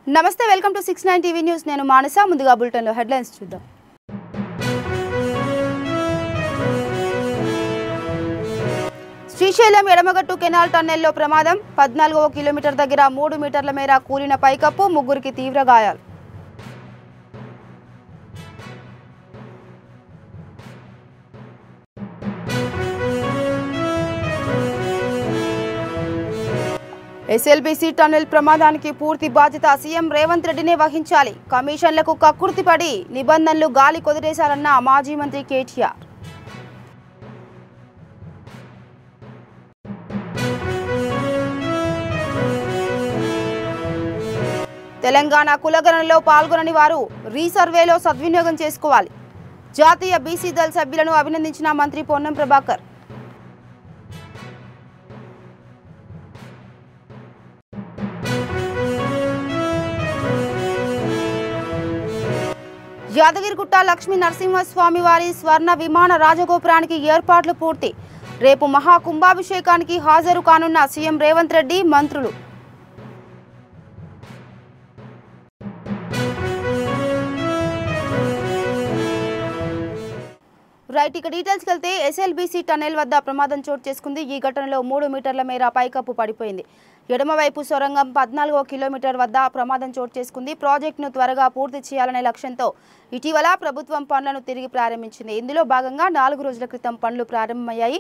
నమస్తే welcome to 69 TV news నేను మానస ముందుగా బులెటిన్ లో హెడ్లైన్స్ చూద్దాం శ్రీశైలం ఎడమగట్టు కెనాల్ టన్నెల్లో ప్రమాదం 14వ కిలోమీటర్ దగ్గర 3 మీటర్ల మేర కూలిన పైకప్పు ముగ్గురికి తీవ్ర గాయాలు ఎస్ఎల్బీసీ టన్నెల్ ప్రమాదానికి పూర్తి బాధ్యత సీఎం రేవంత్ రెడ్డినే వహించాలి కమిషన్లకు కక్కుర్తిపడి నిబంధనలు గాలి కొదిలేశారన్న మాజీ మంత్రి కేటీఆర్ తెలంగాణ కులగణనలో పాల్గొనని వారు రీసర్వేలో సద్వినియోగం చేసుకోవాలి జాతీయ బీసీ దళ సభ్యులను అభినందించిన మంత్రి పొన్నం ప్రభాకర్ యాదగిరిగుట్ట లక్ష్మీ నరసింహస్వామి వారి స్వర్ణ విమాన రాజగోపురానికి ఏర్పాట్లు పూర్తి రేపు మహాకుంభాభిషేకానికి హాజరు కానున్న సీఎం రేవంత్ రెడ్డి మంత్రులు రైట్ ఇక డీటెయిల్స్కి వెళ్తే ఎస్ఎల్బీసీ టన్నెల్ వద్ద ప్రమాదం చోటు చేసుకుంది ఈ ఘటనలో 3 మీటర్ల మేర పైకప్పు పడిపోయింది ఎడమవైపు సొరంగం 14వ కిలోమీటర్ వద్ద ప్రమాదం చోటు చేసుకుంది ప్రాజెక్టును త్వరగా పూర్తి చేయాలనే లక్ష్యంతో ఇటీవల ప్రభుత్వం పనులను తిరిగి ప్రారంభించింది ఇందులో భాగంగా 4 రోజుల క్రితం పనులు ప్రారంభమయ్యాయి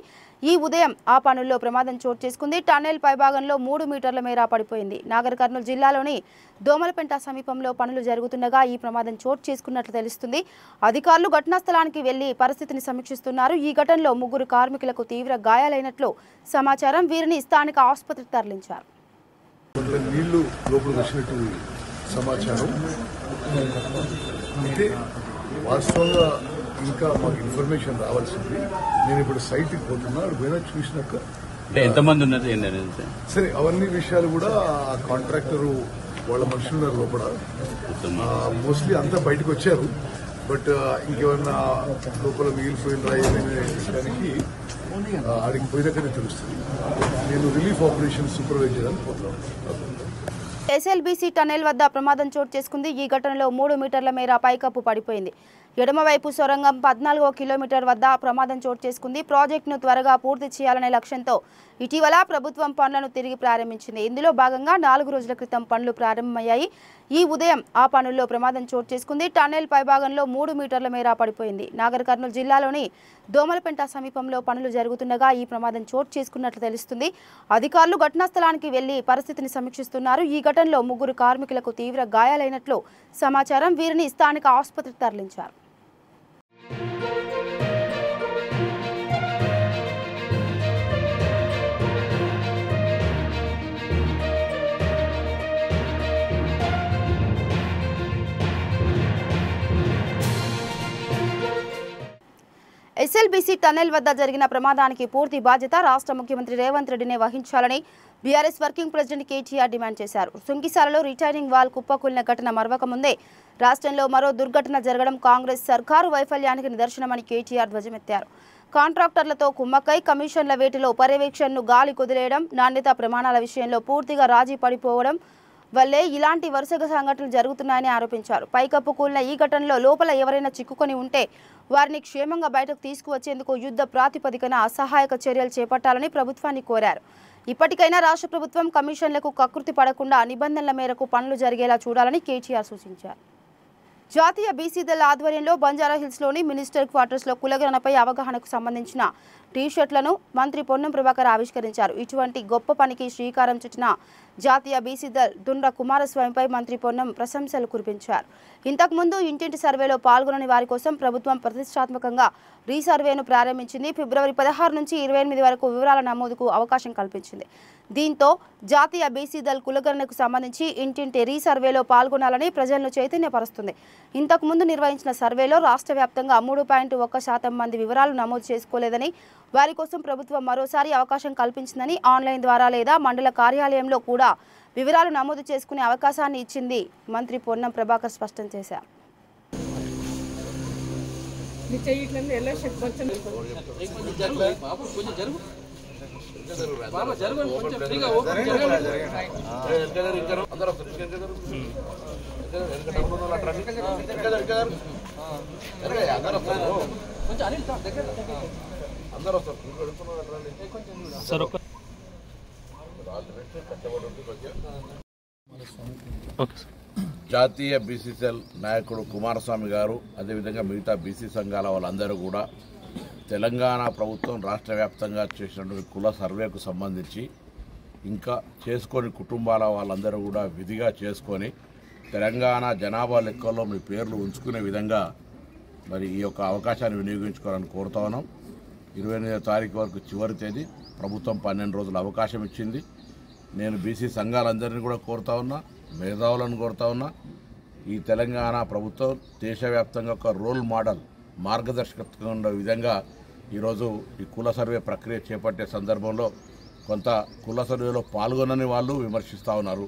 ఈ ఉదయం ఆ పనుల్లో ప్రమాదం చోటు చేసుకుంది టన్నెల్ పైభాగంలో 3 మీటర్ల మేర పడిపోయింది నాగర్ కర్నూలు జిల్లాలోని దోమలపెంట సమీపంలో పనులు జరుగుతుండగా ఈ ప్రమాదం చోటు చేసుకున్నట్లు తెలుస్తుంది అధికారులు ఘటనా స్థలానికి వెళ్లి పరిస్థితిని సమీక్షిస్తున్నారు ఈ ఘటనలో 3 కార్మికులకు తీవ్ర గాయాలైనట్లు సమాచారం వీరిని స్థానిక ఆసుపత్రికి తరలించారు నీళ్లు లోపలికి వచ్చినట్టు సమాచారం అయితే వాస్తవంగా ఇంకా మాకు ఇన్ఫర్మేషన్ రావాల్సింది నేను ఇప్పుడు సైట్కి పోతున్నా పోయినా చూసినాక ఎంతమంది ఉన్నారు సరే అవన్నీ విషయాలు కూడా ఆ కాంట్రాక్టర్ వాళ్ళ మనుషులు ఉన్నారు లోపల మోస్ట్లీ అంతా బయటకు వచ్చారు బట్ ఇంకేమన్నా లోపల మిగిలిపోయినరా ఏమైనా విషయానికి ఆడికి పోయినాకనే తెలుస్తుంది నేను రిలీఫ్ ఆపరేషన్ సూపర్వైజర్ అని పోతున్నాను ఎస్ఎల్బీసీ టన్నెల్ వద్ద ప్రమాదం చోటు చేసుకుంది ఈ ఘటనలో 3 మీటర్ల మేర పైకప్పు పడిపోయింది ఎడమవైపు సొరంగం 14వ కిలోమీటర్ వద్ద ప్రమాదం చోటు చేసుకుంది ప్రాజెక్టును త్వరగా పూర్తి చేయాలనే లక్ష్యంతో ఇటీవల ప్రభుత్వం పనులను తిరిగి ప్రారంభించింది ఇందులో భాగంగా 4 రోజుల క్రితం పనులు ప్రారంభమయ్యాయి ఈ ఉదయం ఆ పనుల్లో ప్రమాదం చోటు చేసుకుంది టన్నెల్ పైభాగంలో 3 మీటర్ల మేర పడిపోయింది నాగర్ కర్నూలు జిల్లాలోని దోమలపెంట సమీపంలో పనులు జరుగుతుండగా ఈ ప్రమాదం చోటు చేసుకున్నట్లు తెలుస్తుంది అధికారులు ఘటనా స్థలానికి వెళ్లి పరిస్థితిని సమీక్షిస్తున్నారు ఈ ఘటనలో 3 కార్మికులకు తీవ్ర గాయాలైనట్లు సమాచారం వీరిని స్థానిక ఆసుపత్రికి తరలించారు ఎస్ఎల్బీసీ టన్నెల్ వద్ద జరిగిన ప్రమాదానికి పూర్తి బాధ్యత రాష్ట్ర ముఖ్యమంత్రి రేవంత్ రెడ్డినే వహించాలని BRS working president KTR demand చేశారు సుంకిసాలలో రిటైరింగ్ వాల్ కుప్పకూలిన ఘటన మరవక ముందే రాష్ట్రంలో మరో దుర్ఘటన జరగడం కాంగ్రెస్ సర్కారు వైఫల్యానికి నిదర్శనమని కేటీఆర్ ధ్వజమెత్తారు కాంట్రాక్టర్లతో కుమ్మక్కై కమిషన్ల వేటిలో పర్యవేక్షణను గాలి కుదిలేయడం నాణ్యత ప్రమాణాల విషయంలో పూర్తిగా రాజీ పడిపోవడం వల్లే ఇలాంటి వరుసగా సంఘటనలు జరుగుతున్నాయని ఆరోపించారు పైకప్పు కూలిన ఈ ఘటనలో లోపల ఎవరైనా చిక్కుకొని ఉంటే వారిని క్షేమంగా బయటకు తీసుకువచ్చేందుకు యుద్ధ ప్రాతిపదికన అసహాయక చర్యలు చేపట్టాలని ప్రభుత్వాన్ని కోరారు ఇప్పటికైనా రాష్ట్ర ప్రభుత్వం కమిషన్లకు కకృతి పడకుండా నిబంధనల మేరకు పనులు జరిగేలా చూడాలని కేటీఆర్ సూచించారు జాతీయ బీసీ దళ ఆధ్వర్యంలో బంజారాహిల్స్లోని మినిస్టర్ క్వార్టర్స్లో కులగణనపై అవగాహనకు సంబంధించిన టీ-షర్ట్లను మంత్రి పొన్నం ప్రభాకర్ ఆవిష్కరించారు ఇటువంటి గొప్ప పనికి శ్రీకారం చుట్టిన జాతీయ బీసీ దళ్ దుండ్ర కుమారస్వామిపై మంత్రి పొన్నం ప్రశంసలు కురిపించారు ఇంతకుముందు ఇంటింటి సర్వేలో పాల్గొనని వారి కోసం ప్రభుత్వం ప్రతిష్టాత్మకంగా రీసర్వేను ప్రారంభించింది ఫిబ్రవరి 16 నుంచి 28 వరకు వివరాల నమోదుకు అవకాశం కల్పించింది దీంతో జాతీయ బీసీ దళ్ కులగణనకు సంబంధించి ఇంటింటి రీసర్వేలో పాల్గొనాలని ప్రజలను చైతన్యపరుస్తుంది ఇంతకుముందు నిర్వహించిన సర్వేలో రాష్ట్ర వ్యాప్తంగా 3.1% మంది వివరాలు నమోదు చేసుకోలేదని వారి కోసం ప్రభుత్వం మరోసారి అవకాశం కల్పించిందని ఆన్లైన్ ద్వారా లేదా మండల కార్యాలయంలో కూడా వివరాలు నమోదు చేసుకునే అవకాశాన్ని ఇచ్చింది మంత్రి పొన్నం ప్రభాకర్ స్పష్టం చేశారు జాతీయ బీసీసీఎల్ నాయకుడు కుమారస్వామి గారు అదేవిధంగా మిగతా బీసీ సంఘాల వాళ్ళందరూ కూడా తెలంగాణ ప్రభుత్వం రాష్ట్ర వ్యాప్తంగా చేసినటువంటి కుల సర్వేకు సంబంధించి ఇంకా చేసుకొని కుటుంబాల వాళ్ళందరూ కూడా విధిగా చేసుకొని తెలంగాణ జనాభా లెక్కల్లో మీ పేర్లు ఉంచుకునే విధంగా మరి ఈ యొక్క అవకాశాన్ని వినియోగించుకోవాలని కోరుతా ఉన్నాం. 28వ తారీఖు వరకు చివరి తేదీ, ప్రభుత్వం 12 రోజుల అవకాశం ఇచ్చింది. నేను బీసీ సంఘాలందరినీ కూడా కోరుతా ఉన్నా, మేధావులను కోరుతా ఉన్నా. ఈ తెలంగాణ ప్రభుత్వం దేశవ్యాప్తంగా ఒక రోల్ మోడల్ మార్గదర్శకత్వం ఉండే విధంగా ఈరోజు ఈ కుల సర్వే ప్రక్రియ చేపట్టే సందర్భంలో కొంత కుల సర్వేలో పాల్గొనని వాళ్ళు విమర్శిస్తూ ఉన్నారు.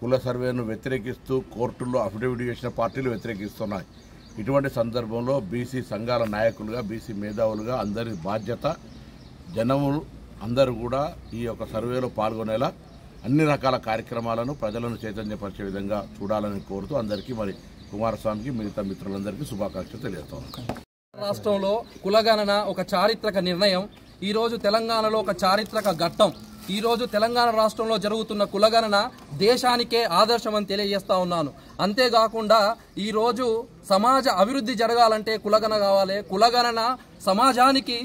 కుల సర్వేను వ్యతిరేకిస్తూ కోర్టుల్లో అఫిడవిట్ చేసిన పార్టీలు వ్యతిరేకిస్తున్నాయి. ఇటువంటి సందర్భంలో బీసీ సంఘాల నాయకులుగా, బీసీ మేధావులుగా అందరి బాధ్యత జనములు అందరూ కూడా ఈ యొక్క సర్వేలో పాల్గొనేలా అన్ని రకాల కార్యక్రమాలను ప్రజలను చైతన్యపరిచే విధంగా చూడాలని కోరుతూ అందరికీ మరి కుమారస్వామికి మిగతా మిత్రులందరికీ శుభాకాంక్షలు తెలియజేస్తాను. రాష్ట్రంలో కులగణన ఒక చారిత్రక నిర్ణయం. ఈరోజు తెలంగాణలో ఒక చారిత్రక ఘట్టం. ఈరోజు తెలంగాణ రాష్ట్రంలో జరుగుతున్న కులగణన దేశానికే ఆదర్శమని తెలియజేస్తా ఉన్నాను. అంతేకాకుండా ఈరోజు సమాజ అభివృద్ధి జరగాలంటే కులగణన కావాలి. కులగణన సమాజానికి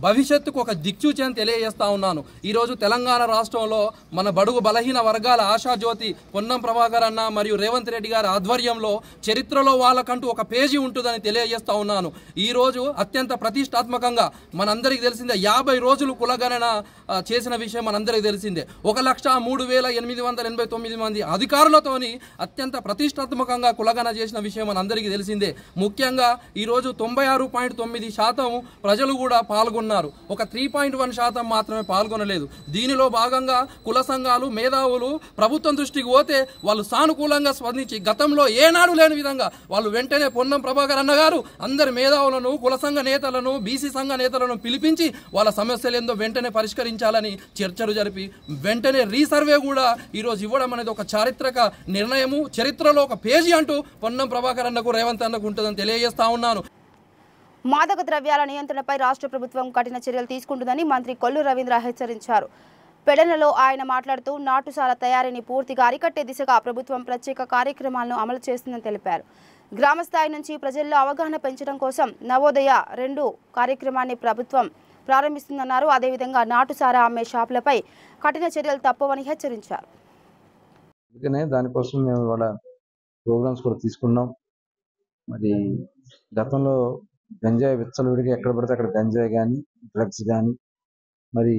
భవిష్యత్తుకు ఒక దిక్సూచి అని తెలియజేస్తా ఉన్నాను. ఈరోజు తెలంగాణ రాష్ట్రంలో మన బడుగు బలహీన వర్గాల ఆశాజ్యోతి పొన్నం ప్రభాకర్ అన్న మరియు రేవంత్ రెడ్డి గారి ఆధ్వర్యంలో చరిత్రలో వాళ్ళకంటూ ఒక పేజీ ఉంటుందని తెలియజేస్తా ఉన్నాను. ఈరోజు అత్యంత ప్రతిష్టాత్మకంగా మనందరికీ తెలిసిందే 50 రోజులు కులగణన చేసిన విషయం మనందరికీ తెలిసిందే. 1,03,889 మంది అధికారులతోని అత్యంత ప్రతిష్టాత్మకంగా కులగణన చేసిన విషయం మనందరికీ తెలిసిందే. ముఖ్యంగా ఈరోజు 96.9% ప్రజలు కూడా పాల్గొన్నారు. ఒక 3.1% మాత్రమే పాల్గొనలేదు. దీనిలో భాగంగా కుల సంఘాలు, మేధావులు ప్రభుత్వం దృష్టికి పోతే వాళ్ళు సానుకూలంగా స్పందించి గతంలో ఏనాడు లేని విధంగా వాళ్ళు వెంటనే పొన్నం ప్రభాకర్ అన్న గారు అందరి మేధావులను, కుల సంఘ నేతలను, బీసీ సంఘ నేతలను పిలిపించి వాళ్ళ సమస్యలు ఏందో వెంటనే పరిష్కరించాలని చర్చలు జరిపి వెంటనే రీసర్వే కూడా ఈరోజు ఇవ్వడం అనేది ఒక చారిత్రక నిర్ణయము. చరిత్రలో ఒక పేజీ అంటూ పొన్నం ప్రభాకర్ అన్నకు, రేవంత్ అన్నకు ఉంటుందని తెలియజేస్తా ఉన్నాను. మాదక ద్రవ్యాల నియంత్రణపై రాష్ట్ర ప్రభుత్వం కఠిన చర్యలు తీసుకుంటుందని మంత్రి కొల్లు రవీంద్ర హెచ్చరించారు. పెడనలో ఆయన మాట్లాడుతూ నాటుసార తయారీని పూర్తిగా అరికట్టే దిశగా ప్రభుత్వం ప్రత్యేక కార్యక్రమాలను అమలు చేస్తుందని తెలిపారు. గ్రామ స్థాయి నుంచి ప్రజల్లో అవగాహన పెంచడం కోసం నవోదయ 2 కార్యక్రమాన్ని ప్రభుత్వం ప్రారంభిస్తుందన్నారు. అదేవిధంగా నాటుసార అమ్మే షాపులపై కఠిన చర్యలు తప్పవని హెచ్చరించారు. దానికోసం మేము ఇవాళ ప్రోగ్రామ్స్ కూడా తీసుకున్నాం. మరి గతంలో గంజాయి విచ్చలవిడిగా ఎక్కడ పడితే అక్కడ గంజాయి కానీ, డ్రగ్స్ కానీ, మరి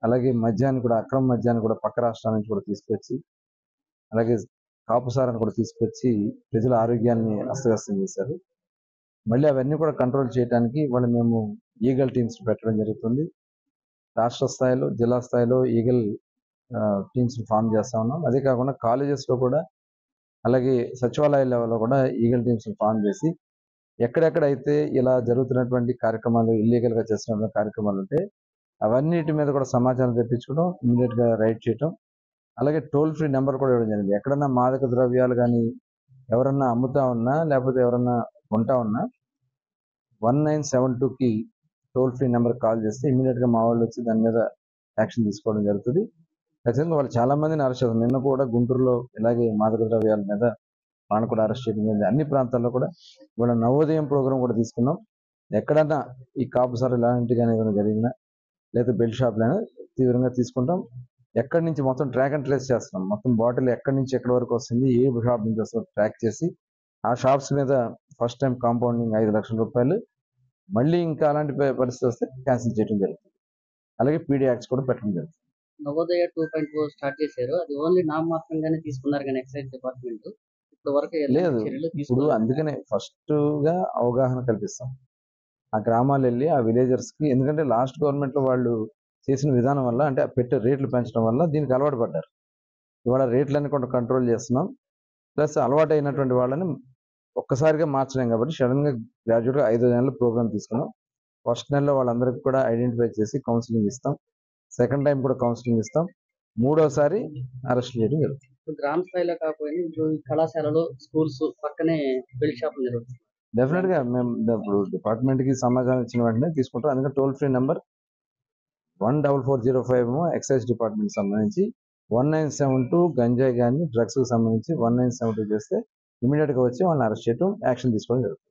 అలాగే మద్యాన్ని కూడా, అక్రమ మద్యాన్ని కూడా పక్క రాష్ట్రాల నుంచి కూడా తీసుకొచ్చి, అలాగే కాపుసారాన్ని కూడా తీసుకొచ్చి ప్రజల ఆరోగ్యాన్ని అస్తవ్యస్తం చేశారు. మళ్ళీ అవన్నీ కూడా కంట్రోల్ చేయడానికి ఇవాళ మేము ఈగల్ టీమ్స్ పెట్టడం జరుగుతుంది. రాష్ట్ర స్థాయిలో, జిల్లా స్థాయిలో ఈగల్ టీమ్స్ ఫామ్ చేస్తా ఉన్నాం. అదే కాకుండా కాలేజెస్లో కూడా, అలాగే సచివాలయ లెవెల్లో కూడా ఈగల్ టీమ్స్ ఫామ్ చేసి ఎక్కడెక్కడైతే ఇలా జరుగుతున్నటువంటి కార్యక్రమాలు, ఇల్లీగల్గా చేస్తున్నటువంటి కార్యక్రమాలు ఉంటే అవన్నిటి మీద కూడా సమాచారం తెప్పించుకోవడం, ఇమీడియట్గా రైడ్ చేయడం, అలాగే టోల్ ఫ్రీ నెంబర్ కూడా ఇవ్వడం జరిగింది. ఎక్కడన్నా మాదక ద్రవ్యాలు కానీ ఎవరన్నా అమ్ముతా ఉన్నా, లేకపోతే ఎవరన్నా కొంటా ఉన్నా 1972కి టోల్ ఫ్రీ నెంబర్ కాల్ చేస్తే ఇమీడియట్గా మా వాళ్ళు వచ్చి దాని మీద యాక్షన్ తీసుకోవడం జరుగుతుంది. ఖచ్చితంగా వాళ్ళు చాలా మందిని అరెస్ట్ చేస్తారు. నిన్న కూడా గుంటూరులో ఇలాగే మాదక ద్రవ్యాల మీద వాళ్ళని కూడా అరెస్ట్ చేయడం జరిగింది. అన్ని ప్రాంతాల్లో కూడా ఇవాళ నవోదయం ప్రోగ్రాం కూడా తీసుకున్నాం. ఎక్కడన్నా ఈ కాపు సార్ ఇలాంటి కానీ ఏదైనా జరిగినా, లేదా బెల్ట్ షాప్లైనా తీవ్రంగా తీసుకుంటాం. ఎక్కడి నుంచి మొత్తం ట్రాక్ అండ్ ట్రేస్ చేస్తున్నాం. మొత్తం బాటిల్ ఎక్కడి నుంచి ఎక్కడి వరకు వస్తుంది, ఏ షాప్ నుంచి వస్తుందో ట్రాక్ చేసి ఆ షాప్స్ మీద ఫస్ట్ టైం కాంపౌండింగ్ 5 లక్షల రూపాయలు, మళ్ళీ ఇంకా అలాంటి పరిస్థితి వస్తే క్యాన్సిల్ చేయడం జరుగుతుంది. అలాగే పీడీ యాక్ట్స్ కూడా పెట్టడం జరుగుతుంది. నవోదయ 2.0 స్టార్ట్ చేశారు. అది ఓన్లీ నామమాత్రంగానే తీసుకున్నారు కానీ ఎక్సైజ్ డిపార్ట్మెంట్ ఇప్పుడు వరకు లేదు. ఇప్పుడు అందుకనే ఫస్ట్ గా అవగాహన కల్పిస్తాం. ఆ గ్రామాలు వెళ్ళి ఆ విలేజర్స్ కి, ఎందుకంటే లాస్ట్ గవర్నమెంట్ లో వాళ్ళు చేసిన విధానం వల్ల, అంటే పెట్టే రేట్లు పెంచడం వల్ల దీనికి అలవాటు పడ్డారు. ఇవాళ రేట్లన్నీ కూడా కంట్రోల్ చేస్తున్నాం. ప్లస్ అలవాటు అయినటువంటి వాళ్ళని ఒక్కసారిగా మార్చలేం కాబట్టి సడన్ గా గ్రాడ్యుయేట్గా 5 నెలల ప్రోగ్రామ్ తీసుకున్నాం. ఫస్ట్ నెలలో వాళ్ళందరికీ కూడా ఐడెంటిఫై చేసి కౌన్సిలింగ్ ఇస్తాం. సెకండ్ టైం కూడా కౌన్సిలింగ్ ఇస్తాం, మూడోసారి అరెస్ట్ చేయడం జరుగుతుంది. గ్రామ స్థాయిలో కాకపోయినా ఇప్పుడు కళాశాలలో స్కూల్స్ పక్కనే బెల్ట్ షాపులు జరుగుతుంది. డెఫినెట్గా మేము ఇప్పుడు డిపార్ట్మెంట్కి సమాచారం ఇచ్చిన వెంటనే తీసుకుంటాం. అందుకని toll free number 14405 excise department సంబంధించి 1972 గంజాయి కానీ డ్రగ్స్కి సంబంధించి 1972 చేస్తే ఇమీడియట్గా వచ్చి వాళ్ళని అరెస్ట్ చేయడం, యాక్షన్ తీసుకోవడం జరుగుతుంది.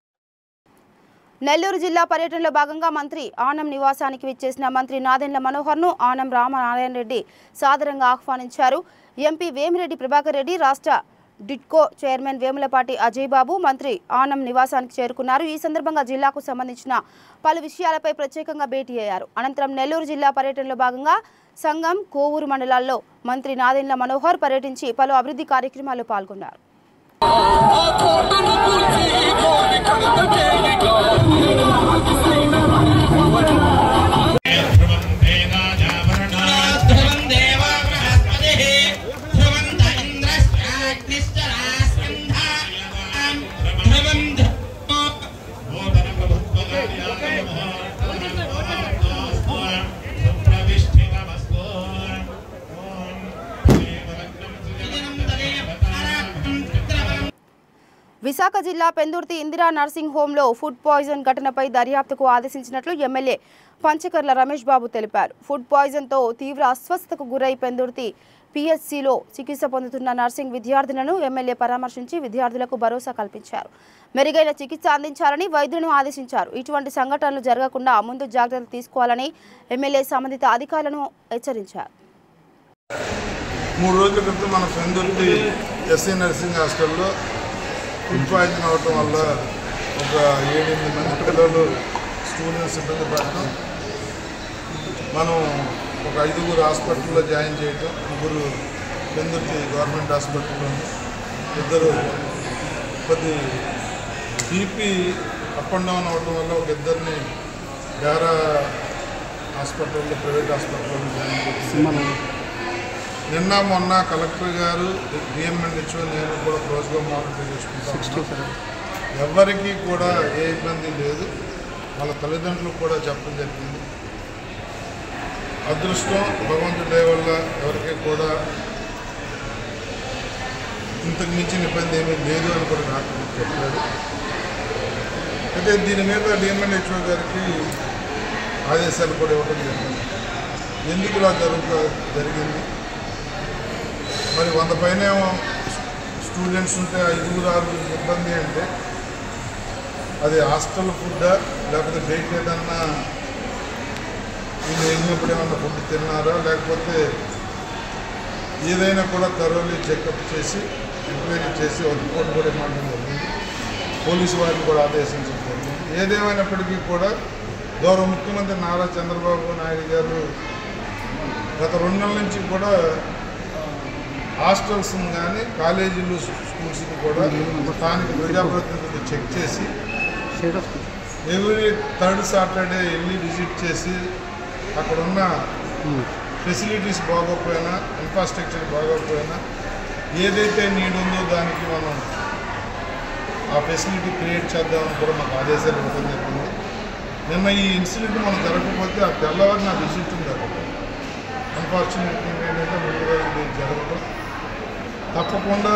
నెల్లూరు జిల్లా పర్యటనలో భాగంగా మంత్రి ఆనం నివాసానికి విచ్చేసిన మంత్రి నాదెండ్ల మనోహర్ను ఆనం రామనారాయణ రెడ్డి సాదరంగా ఆహ్వానించారు. ఎంపీ వేమిరెడ్డి ప్రభాకర్ రెడ్డి, రాష్ట్ర డిట్కో చైర్మన్ వేములపాటి అజయ్ బాబు మంత్రి ఆనం నివాసానికి చేరుకున్నారు. ఈ సందర్భంగా జిల్లాకు సంబంధించిన పలు విషయాలపై ప్రత్యేకంగా భేటీ అయ్యారు. అనంతరం నెల్లూరు జిల్లా పర్యటనలో భాగంగా సంగం, కోవూరు మండలాల్లో మంత్రి నాదెండ్ల మనోహర్ పర్యటించి పలు అభివృద్ధి కార్యక్రమాల్లో పాల్గొన్నారు. విశాఖ జిల్లా పెందుర్తి ఇందిరా నర్సింగ్ హోంలో ఫుడ్ పాయిజన్ ఘటనపై దర్యాప్తుకు ఆదేశించినట్లు ఎమ్మెల్యే పంచకర్ల రమేష్ బాబు తెలిపారు. ఫుడ్ పాయిజన్తో తీవ్ర అస్వస్థతకు గురై పెందుర్తి పిఎస్సిలో చికిత్స పొందుతున్న నర్సింగ్ విద్యార్థులను ఎమ్మెల్యే పరామర్శించి విద్యార్థులకు భరోసా కల్పించారు. మెరుగైన చికిత్స అందించాలని వైద్యులను ఆదేశించారు. ఇటువంటి సంఘటనలు జరగకుండా ముందు జాగ్రత్తలు తీసుకోవాలని ఎమ్మెల్యే సంబంధిత అధికారులను హెచ్చరించారు. 3 రోజుల క్రితం మన పెందుర్తి ఎస్సీ నర్సింగ్ హాస్టల్లో ఫుడ్ పాయిజన్ అవటం వల్ల ఒక 7-8 మంది పిల్లలు స్టూడెంట్స్ ఇబ్బంది పడటం, మనం ఒక 5గురు హాస్పిటల్లో జాయిన్ చేయటం, 3 పెందుర్తి గవర్నమెంట్ హాస్పిటల్లో, 2 కొద్ది బీపీ అప్ అండ్ డౌన్ అవటం వల్ల ఒక 2ని వేరే హాస్పిటల్లో, ప్రైవేట్ హాస్పిటల్లో జాయిన్ చేసి నిన్న మొన్న కలెక్టర్ గారు, డిఎంఎన్హెచ్ఓ నేను కూడా క్లోజ్గా మానిటర్ చేసుకుంటాం. ఎవరికి కూడా ఏ ఇబ్బంది లేదు. వాళ్ళ తల్లిదండ్రులకు కూడా చెప్పడం జరిగింది. అదృష్టం భగవంతుడి దయ వల్ల ఎవరికి కూడా ఇంతకు మించిన ఇబ్బంది ఏమీ లేదు అని కూడా డాక్టర్ చెప్పారు. అయితే దీని మీద డిఎంఎన్హెచ్ఓ గారికి ఆదేశాలు కూడా ఇవ్వడం జరిగింది. ఎందుకు ఇలా జరిగింది, మరి 100 పైన స్టూడెంట్స్ ఉంటే 5-6 ఇబ్బంది అంటే అది హాస్టల్ ఫుడ్డా లేకపోతే బయట ఏదన్నా వీళ్ళు వెళ్ళినప్పుడు ఏమన్నా ఫుడ్ తిన్నారా, లేకపోతే ఏదైనా కూడా థరోలీ చెకప్ చేసి ఎంక్వైరీ చేసి రిపోర్ట్ కూడా ఇవ్వడం జరిగింది. పోలీసు వారిని కూడా ఆదేశించడం జరిగింది. ఏదేమైనప్పటికీ కూడా గౌరవ ముఖ్యమంత్రి నారా చంద్రబాబు నాయుడు గారు గత 2 నెలల నుంచి కూడా హాస్టల్స్ని కానీ కాలేజీలు, స్కూల్స్ని కూడా స్థానిక ప్రజాప్రతినిధులు చెక్ చేసి ఎవ్రీ 3rd సాటర్డే వెళ్ళి విజిట్ చేసి అక్కడున్న ఫెసిలిటీస్ బాగోకపోయినా, ఇన్ఫ్రాస్ట్రక్చర్ బాగోకపోయినా ఏదైతే నీడ్ ఉందో దానికి మనం ఆ ఫెసిలిటీ క్రియేట్ చేద్దామని కూడా మాకు ఆదేశాలు ఇవ్వడం జరిగింది. నిన్న ఈ ఇన్సిడెంట్ మనం జరగకపోతే ఆ తెల్లవారు నా విజిట్ ఉంది. అన్ఫార్చునేట్లీ ఏంటంటే ముందు రోజు ఇది జరగడం తప్పకుండా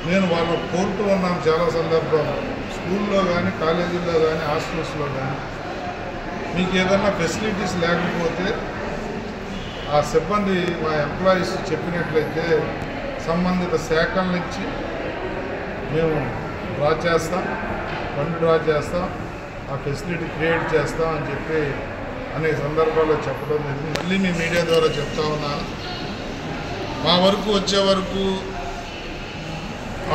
నేను వాళ్ళ కోరుతూ ఉన్నాను. చాలా సందర్భాల్లో స్కూల్లో కానీ, కాలేజీల్లో కానీ, హాస్టల్స్లో కానీ మీకు ఏదన్నా ఫెసిలిటీస్ లేకపోతే ఆ సిబ్బంది, మా ఎంప్లాయీస్ చెప్పినట్లయితే సంబంధిత శాఖల నుంచి మేము డ్రా చేస్తాం, ఫండ్ డ్రా చేస్తాం, ఆ ఫెసిలిటీ క్రియేట్ చేస్తాం అని చెప్పి అనేక సందర్భాల్లో చెప్పడం జరిగింది. మళ్ళీ మీ మీడియా ద్వారా చెప్తా ఉన్నాను. మా వరకు వచ్చే వరకు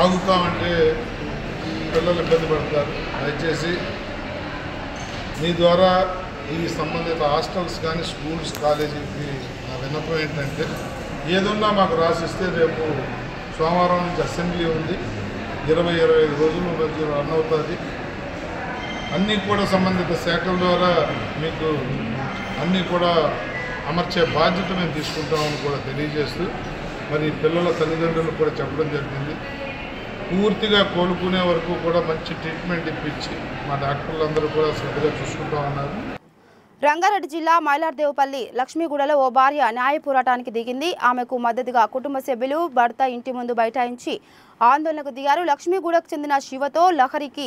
ఆగుతామంటే పిల్లలు ఇబ్బంది పడతారు. దయచేసి మీ ద్వారా ఈ సంబంధిత హాస్టల్స్ కానీ, స్కూల్స్, కాలేజీకి నా విన్నపం ఏంటంటే ఏదున్నా మాకు రాసిస్తే రేపు సోమవారం నుంచి అసెంబ్లీ ఉంది. 20-25 రోజుల మధ్య రన్ అవుతుంది. అన్నీ కూడా సంబంధిత శాఖల ద్వారా మీకు అన్నీ కూడా అమర్చే బాధ్యత మేము తీసుకుంటామని కూడా తెలియజేస్తూ, మరి పిల్లల తల్లిదండ్రులకు కూడా చెప్పడం జరిగింది. పూర్తిగా కోలుకునే వరకు కూడా మంచి ట్రీట్మెంట్ ఇప్పించి మా డాక్టర్లందరూ కూడా శ్రద్ధగా చూసుకుంటూ ఉన్నారు. రంగారెడ్డి జిల్లా మైలార్దేవపల్లి లక్ష్మీగూడలో ఓ భార్య న్యాయ పోరాటానికి దిగింది. ఆమెకు మద్దతుగా కుటుంబ సభ్యులు భర్త ఇంటి ముందు బైఠాయించి ఆందోళనకు దిగారు. లక్ష్మీగూడకు చెందిన శివతో లహరికి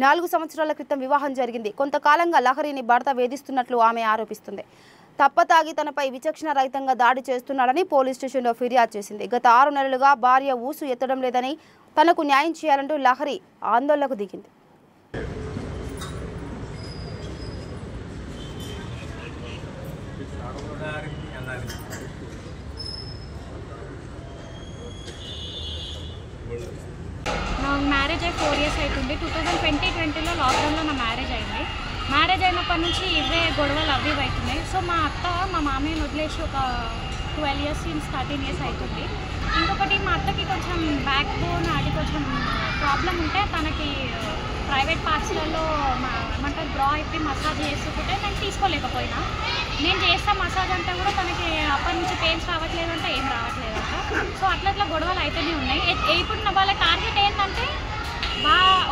4 సంవత్సరాల క్రితం వివాహం జరిగింది. కొంతకాలంగా లహరిని భర్త వేధిస్తున్నట్లు ఆమె ఆరోపిస్తుంది. తప్పతాగి తనపై విచక్షణ రహితంగా దాడి చేస్తున్నాడని పోలీస్ స్టేషన్లో ఫిర్యాదు చేసింది. గత 6 నెలలుగా భార్య ఊసు ఎత్తడం లేదని, తనకు న్యాయం చేయాలంటూ లహరి ఆందోళనకు దిగింది. నాకు మ్యారేజ్ అయ్యి 4 years అవుతుంది. 2020లో లాక్డౌన్లో నా మ్యారేజ్ అయింది. మ్యారేజ్ అయినప్పటి నుంచి ఇవే గొడవలు అవి అవుతున్నాయి. సో మా అత్త మా మామయ్యని వదిలేసి ఒక 12 years నుంచి 13 years అవుతుంది. ఇంకొకటి మా అత్తకి కొంచెం బ్యాక్ బోన్ అది కొంచెం ప్రాబ్లం ఉంటే తనకి ప్రైవేట్ పార్ట్స్లలో ఏమంటారు డ్రా అయిపోయి మసాజ్ చేసుకుంటే నేను తీసుకోలేకపోయినా, నేను చేస్తా మసాజ్ అంటే కూడా తనకి అప్పటి నుంచి పెయిన్స్ రావట్లేదు అంటే ఏం రావట్లేదు అంట. సో అట్లా గొడవలు అయితేనే ఉన్నాయి. ఇప్పుడు నా వాళ్ళ టార్గెట్ ఏంటంటే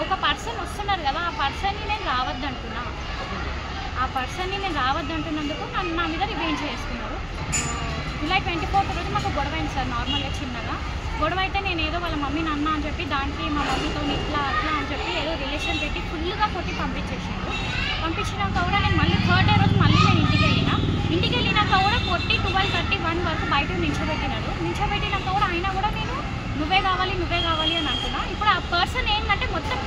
ఒక పర్సన్ వస్తున్నారు కదా, ఆ పర్సన్ని నేను రావద్దంటున్నా, ఆ పర్సన్ని నేను రావద్దంటున్నందుకు నన్ను నా మీద రివెంజ్ చేసుకున్నారు. జూలై 24th రోజు మాకు గొడవ అయింది సార్. నార్మల్గా చిన్నగా గొడవ అయితే నేను ఏదో వాళ్ళ మమ్మీని అన్నా అని చెప్పి దానికి మా మమ్మీతో ఇట్లా అట్లా అని చెప్పి ఏదో రిలేషన్ పెట్టి ఫుల్గా కొట్టి పంపించేసాడు. పంపించినాక కూడా నేను మళ్ళీ 3rd day రోజు మళ్ళీ నేను ఇంటికి వెళ్ళినాక కూడా కొట్టి 12:31 వరకు బయట నించోబెట్టినాక కూడా అయినా కూడా నేను నువ్వే కావాలి అని అంటున్నా. ఇప్పుడు ఆ పర్సన్ ఏంటంటే మొత్తం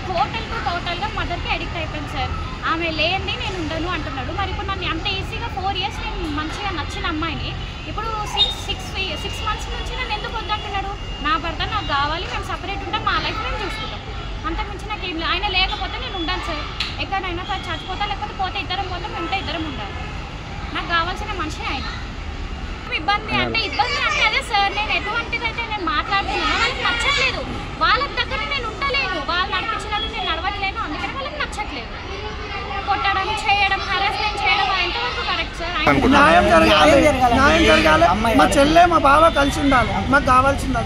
టోటల్గా మదర్కి అడిక్ట్ అయిపోయింది సార్. ఆమె లేని నేను ఉండను అంటున్నాడు. మరి ఇప్పుడు నన్ను అంత ఈజీగా 4 years నేను మంచిగా నచ్చిన అమ్మాయిని ఇప్పుడు 6 months నుంచి నన్ను ఎందుకు వద్దంటున్నాడు? నా భర్త నాకు కావాలి, మేము సపరేట్ ఉంటాం, మా లైఫ్ మేము చూసుకుంటాం, అంతకుమించి నాకు ఏం లేదు. ఆయన లేకపోతే నేను ఉండాను సార్. ఎక్కడైనా చచ్చిపోతా లేకపోతే పోతే ఇద్దరం పోతాం, ఉంటే ఇద్దరం ఉండాలి. నాకు కావాల్సిన మనిషి ఆయన. ఇబ్బంది అంటే అదే సార్. నేను ఎటువంటిదైతే నేను మాట్లాడుతున్నాను వాళ్ళకి నచ్చట్లేదు. వాళ్ళ దగ్గర నేను ఉండలేను, వాళ్ళు నడిపించినట్టు నేను నడవట్లేను. అందుకని వాళ్ళకి నచ్చట్లేదు. కొట్టడం, చేయడం, హరాస్మెంట్ చేయడం ఎంతవరకు కరెక్ట్ సార్? న్యాయం జరగాలి. మా చెల్లె మా బావ కలిసి ఉండాలి. మాకు కావాల్సింది.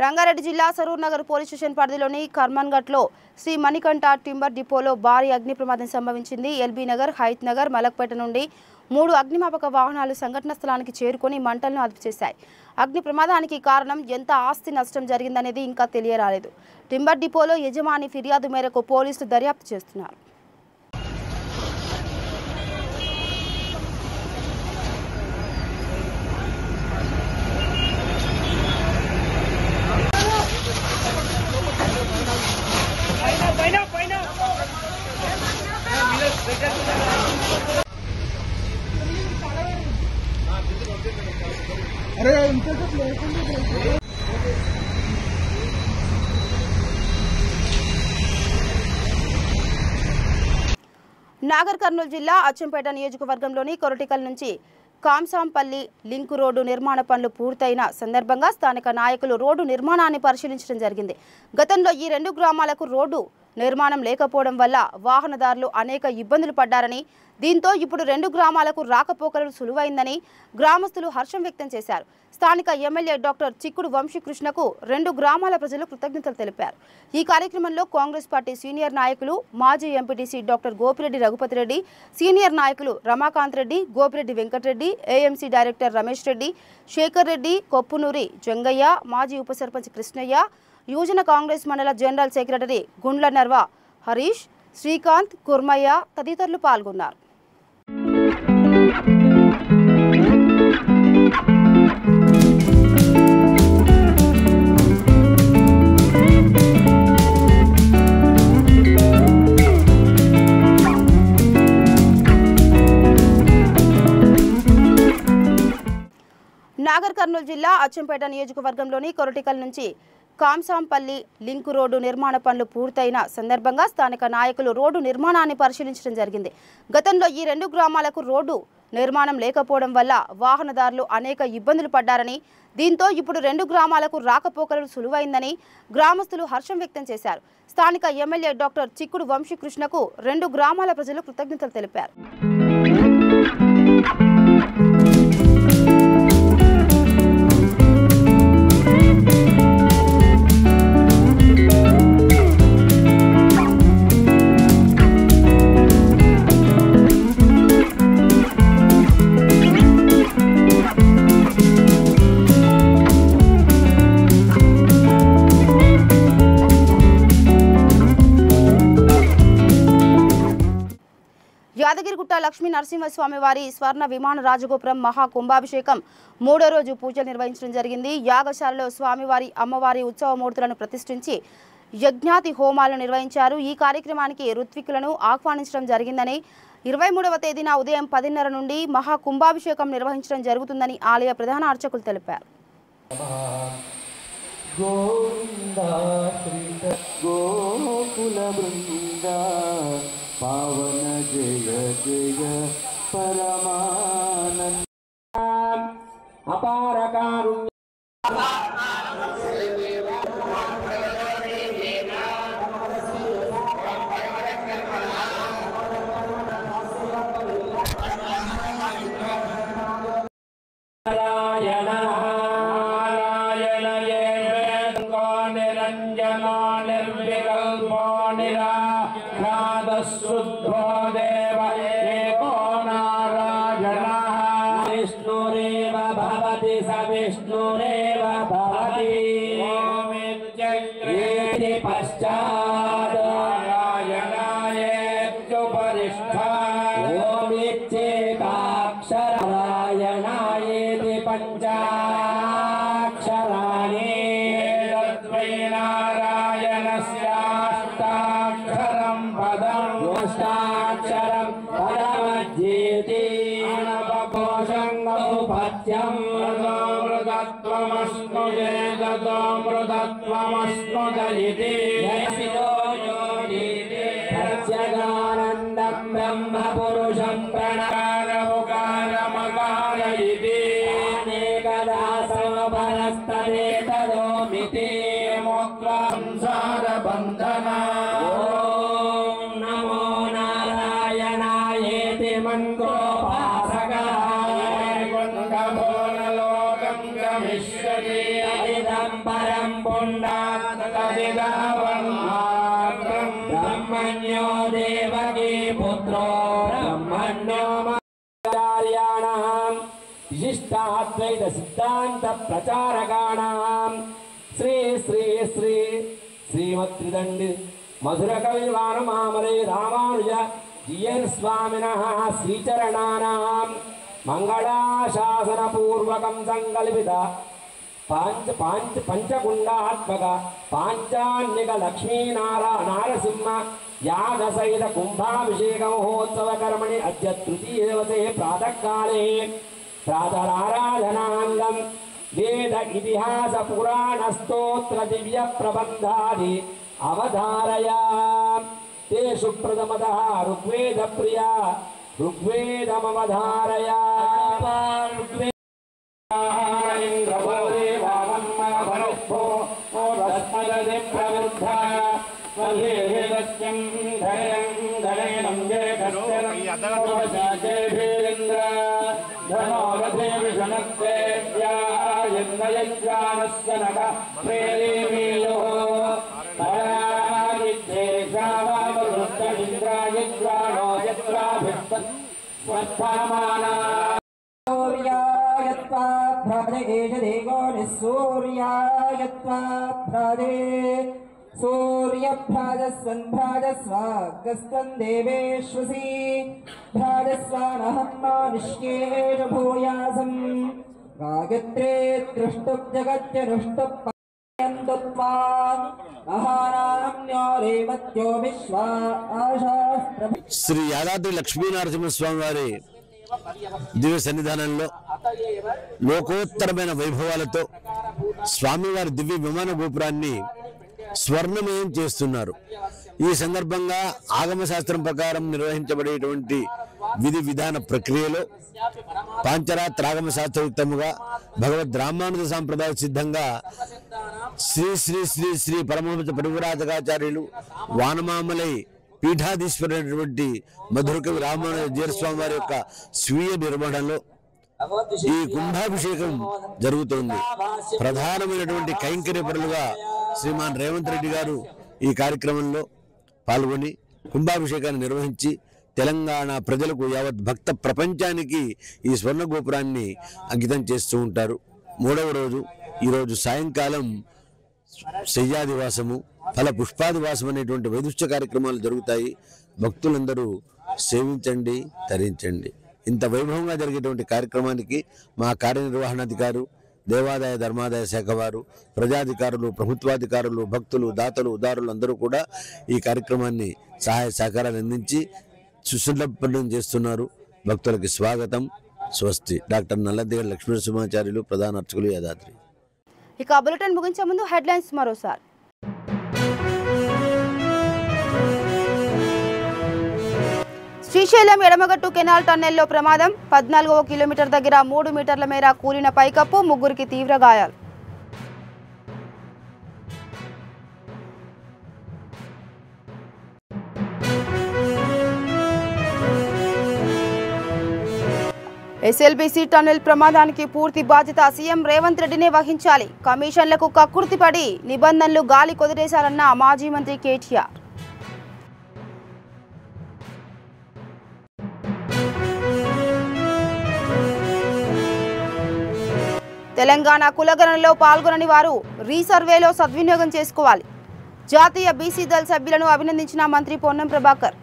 రంగారెడ్డి జిల్లా సరూర్ నగర్ పోలీస్ స్టేషన్ పరిధిలోని కర్మన్ఘట్లో శ్రీ మణికంఠ టింబర్ డిపోలో భారీ అగ్ని ప్రమాదం సంభవించింది. ఎల్బీ నగర్, హైత్ నగర్, మలక్పేట నుండి 3 అగ్నిమాపక వాహనాలు సంఘటన స్థలానికి చేరుకొని మంటలను అదుపు చేశాయి. అగ్ని ప్రమాదానికి కారణం ఎంత ఆస్తి నష్టం జరిగిందనేది ఇంకా తెలియరాలేదు. టింబర్ డిపోలో యజమాని ఫిర్యాదు మేరకు పోలీసులు దర్యాప్తు చేస్తున్నారు. నాగర్ కర్నూలు జిల్లా అచ్చంపేట నియోజకవర్గంలోని కొరటికల్ నుంచి కాంసాంపల్లి లింక్ రోడ్డు నిర్మాణ పనులు పూర్తయిన సందర్భంగా స్థానిక నాయకులు రోడ్డు నిర్మాణాన్ని పరిశీలించడం జరిగింది. గతంలో ఈ 2 గ్రామాలకు రోడ్డు నిర్మాణం లేకపోవడం వల్ల వాహనదారులు అనేక ఇబ్బందులు పడ్డారని, దీంతో ఇప్పుడు 2 గ్రామాలకు రాకపోకలు సులువైందని గ్రామస్తులు హర్షం వ్యక్తం చేశారు. స్థానిక ఎమ్మెల్యే డాక్టర్ చిక్కుడు వంశీకృష్ణకు 2 గ్రామాల ప్రజలు కృతజ్ఞతలు తెలిపారు. ఈ కార్యక్రమంలో కాంగ్రెస్ పార్టీ సీనియర్ నాయకులు మాజీ MPTC doctor Gopireddy Raghupathi Reddy, senior నాయకులు రమాకాంత్ రెడ్డి, గోపిరెడ్డి వెంకటరెడ్డి, ఏఎంసీ డైరెక్టర్ రమేష్ రెడ్డి, శేఖర్ రెడ్డి, కొప్పునూరి జంగయ్య, మాజీ ఉప సర్పంచ్ కృష్ణయ్య, యువజన కాంగ్రెస్ మండల జనరల్ సెక్రటరీ గుండ్ల నర్వ హరీష్, శ్రీకాంత్, కుర్మయ్య తదితరులు పాల్గొన్నారు. నాగర్ కర్నూలు జిల్లా అచ్చంపేట నియోజకవర్గంలోని కొరటికల్ నుంచి కాంసాంపల్లి లింక్ రోడ్డు నిర్మాణ పనులు పూర్తయిన సందర్భంగా స్థానిక నాయకులు రోడ్డు నిర్మాణాన్ని పరిశీలించడం జరిగింది. గతంలో ఈ 2 గ్రామాలకు రోడ్డు నిర్మాణం లేకపోవడం వల్ల వాహనదారులు అనేక ఇబ్బందులు పడ్డారని, దీంతో ఇప్పుడు 2 గ్రామాలకు రాకపోకలు సులువైందని గ్రామస్తులు హర్షం వ్యక్తం చేశారు. స్థానిక ఎమ్మెల్యే డాక్టర్ చిక్కుడు వంశీకృష్ణకు 2 గ్రామాల ప్రజలు కృతజ్ఞతలు తెలిపారు. లక్ష్మీ నరసింహస్వామి వారి స్వర్ణ విమాన రాజగోపురం మహా కుంభాభిషేకం 3వ రోజు పూజలు నిర్వహించడం జరిగింది. యాగశాలలో స్వామివారి అమ్మవారి ఉత్సవమూర్తులను ప్రతిష్ఠించి యజ్ఞాతి హోమాలను నిర్వహించారు. ఈ కార్యక్రమానికి ఋత్వికులను ఆహ్వానించడం జరిగిందని 23వ తేదీన ఉదయం 10:30 నుండి మహా కుంభాభిషేకం నిర్వహించడం జరుగుతుందని ఆలయ ప్రధాన అర్చకులు తెలిపారు. గోవింద శ్రీత గోకుల బృంద పావన జయ జయ పరమానంద అపార కారుణ్య బ్రహ్మపురుషం ప్రణకారముకారమకారయితి అనేకదాసోపరస్తదేతదోమితి మోక్షంసారబంధన. ఓం నమో నారాయణాయేతి మంత్రోపాసకాయ కుండభోనలోకం గమిష్యతి అదిదం పరం పుండాతదిదావన్మాత్రం బ్రహ్మణ్యో దేవకీ పుత్రో బ్రహ్మణ్యో ఆచార్యాణాం విశిష్టాద్వైత సిద్ధాంత ప్రచారకాణాం శ్రీ శ్రీ శ్రీ శ్రీమత్రిదండి మధుర కవి వానమామలే రామానుజ జియన్ స్వామినః శ్రీచరణానాం మంగళాశాసన పూర్వకం సంకల్పిత పంచకుండాత్మక పాంచాన్నిక లక్ష్మీనారసింహ యాగసహిత కుంభాభిషేక మహోత్సవ కర్మణి అద్య తృతీయ దివసే ప్రాతకాలే ప్రాతరారాధనాంగం వేద ఇతిహాస పురాణ స్తోత్ర దివ్య ప్రబంధాది అవధారయా. తేషు ప్రథమతః ఋగ్వేద ప్రియా ఋగ్వేదమవధారయా. सूर्यभ्राजस्वन्भ्राजस्वागस्तं देवेश्वसी भ्राजस्वानहं मानुष्येण भूयासं गायत्रे दृष्टुं जगत्यनुष्टुप्पयन्तुत्वा महानाम्यो रेमत्यो विश्वा आशाः శ్రీ యాదాద్రి లక్ష్మీనరసింహస్వామి వారి దివ్య సన్నిధానంలో లోకోత్తరమైన వైభవాలతో స్వామివారి దివ్య విమాన గోపురాన్ని స్వర్ణమయం చేస్తున్నారు. ఈ సందర్భంగా ఆగమ శాస్త్రం ప్రకారం నిర్వహించబడేటువంటి విధి విధాన ప్రక్రియలో పాంచరాత్రాగమ శాస్త్రయుక్తముగా భగవద్ రామానుజ సాంప్రదాయ సిద్ధంగా శ్రీ శ్రీ శ్రీ శ్రీ పరమహంస పరివ్రాజకాచార్యులు వానమామలై పీఠాధీశ్వరుడైనటువంటి మధురకవి రామానుజ జీరస్వామి వారి యొక్క స్వీయ నిర్వహణలో ఈ కుంభాభిషేకం జరుగుతోంది. ప్రధానమైనటువంటి కైంకర్య పరులుగా శ్రీమాన్ రేవంత్ రెడ్డి గారు ఈ కార్యక్రమంలో పాల్గొని కుంభాభిషేకాన్ని నిర్వహించి తెలంగాణ ప్రజలకు యావత్ భక్త ప్రపంచానికి ఈ స్వర్ణ గోపురాన్ని అంకితం చేస్తూ ఉంటారు. 3వ రోజు ఈరోజు సాయంకాలం శయ్యాదివాసము ఫల పుష్పాదివాసం అనేటువంటి వైదుష్య కార్యక్రమాలు జరుగుతాయి. భక్తులందరూ సేవించండి, తరించండి. ఇంత వైభవంగా జరిగేటువంటి కార్యక్రమానికి మా కార్యనిర్వహణాధికారు, దేవాదాయ ధర్మాదాయ శాఖ వారు, ప్రజాధికారులు, ప్రభుత్వాధికారులు, భక్తులు, దాతలు, ఉదారులు అందరూ కూడా ఈ కార్యక్రమాన్ని సహాయ సహకారాలు అందించి సుసంపన్నం చేస్తున్నారు. భక్తులకి స్వాగతం. స్వస్తి. డాక్టర్ నల్లదిగడ లక్ష్మీనరసింహాచార్యులు, ప్రధాన అర్చకులు, యాదాద్రి. ఇక బులెటిన్ ముగించే ముందు హెడ్లైన్స్ మరోసారి. శ్రీశైలం ఎడమగట్టు కెనాల్ టన్నెల్లో ప్రమాదం. 14వ కిలోమీటర్ దగ్గర 3 మీటర్ల మేర కూలిన పైకప్పు, 3కి తీవ్ర గాయాలు. ఎస్ఎల్బీసీ టన్నెల్ ప్రమాదానికి పూర్తి బాధ్యత సీఎం రేవంత్ రెడ్డినే వహించాలి. కమిషన్లకు కక్కుర్తిపడి నిబంధనలు గాలి కొదిలేశారన్న మాజీ మంత్రి కేటీఆర్. తెలంగాణ కులగణనలో పాల్గొనని వారు రీసర్వేలో సద్వినియోగం చేసుకోవాలి. జాతీయ బీసీ దళ్ సభ్యులను అభినందించిన మంత్రి పొన్నం ప్రభాకర్.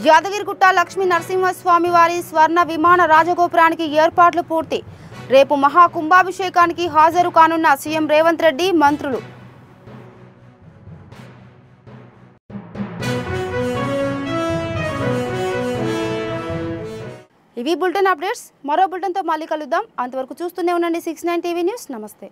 యాదగిరిగుట్ట లక్ష్మీ నరసింహస్వామి వారి స్వర్ణ విమాన రాజగోపురానికి ఏర్పాట్లు పూర్తి. రేపు మహాకుంభాభిషేకానికి హాజరు కానున్న సీఎం రేవంత్ రెడ్డి, మంత్రులు. ఇవి బులెటిన్ అప్డేట్స్. మరో బులెటిన్తో మళ్ళీ కలుద్దాం. అంతవరకు చూస్తూనే ఉండండి 69 టీవీ న్యూస్. నమస్తే.